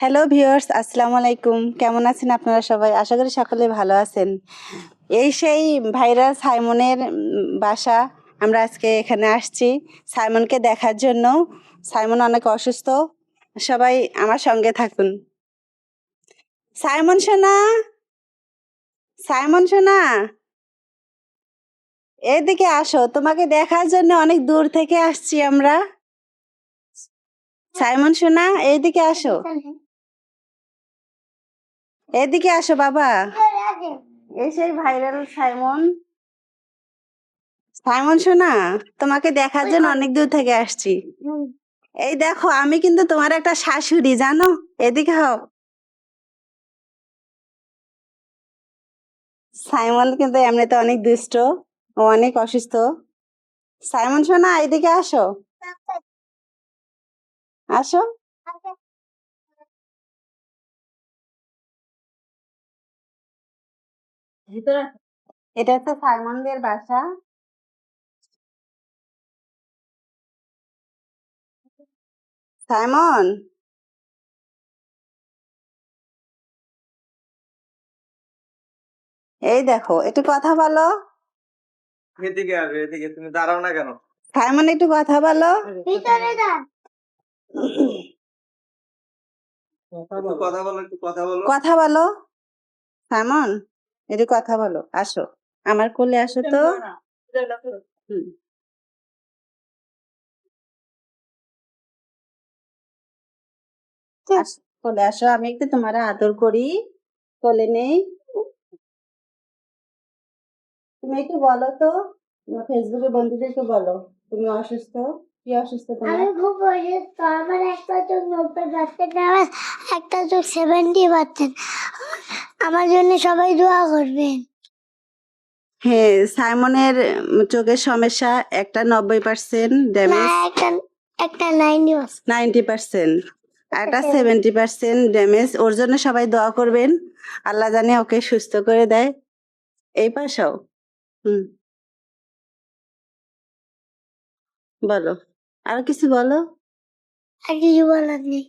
Hello viewers, আসসালামু আলাইকুম। কেমন আছেন আপনারা সবাই? আশা করি সকলে ভালো আছেন। এই সেই ভাইরাল সাইমনের বাসা। আমরা আজকে এখানে আসছি সাইমনকে দেখার জন্য। সাইমন অনেক অসুস্থ। সবাই আমার সঙ্গে থাকুন। সাইমন সোনা, সাইমন সোনা, এদিকে আসো। তোমাকে দেখার জন্য অনেক দূর থেকে আসছি আমরা। সাইমন সোনা, এইদিকে আসো। এদিকে আসো বাবা। এই সেই ভাইরাল সাইমন। সাইমন সোনা, তোমাকে দেখার জন্য অনেক দূর থেকে আসছি। এই দেখো, আমি কিন্তু তোমার একটা শাশুড়ি, জানো? এদিকে হও। সাইমন কিন্তু এমনিতে অনেক দুষ্ট, ও অনেক অসুস্থ। সাইমন সোনা, এদিকে আসো, আসো। ভিতরে এটা হচ্ছে সাইমনদের বাসা। সাইমন, এই দেখো, একটু কথা বলো। এদিকে আসবে, এদিকে তুমি দাঁড়াও না কেন? সাইমন, একটু কথা বলো। একটু কথা বলো, একটু কথা বলো। কথা বলো সাইমন, একটু কথা বলো। আসো, আমার কোলে আসো তো। হুম, কোলে আসো, আমি একটু তোমার আদর করি। কোলে নেই। তুমি একটু বলো তো, তোমার ফেসবুকে বন্ধুদেরকে বলো তুমি অসুস্থ। কি অসুস্থ তোমার? আমি খুব অসুস্থ। আমার একটা চোখ 90% আমার একটা চোখ 70%। আমার জন্য সবাই দোয়া করবেন। হ্যাঁ, সাইমনের চোখের সমস্যা, একটা 90% না, ড্যামেজ, একটা একটা 90%। 90%, আর একটা 70% ড্যামেজ। ওর জন্য সবাই দোয়া করবেন, আল্লাহ জানে ওকে সুস্থ করে দেয়। এই পাশাও। হুম, বলো, আর কিছু বলো। আর কিছু বলার নেই।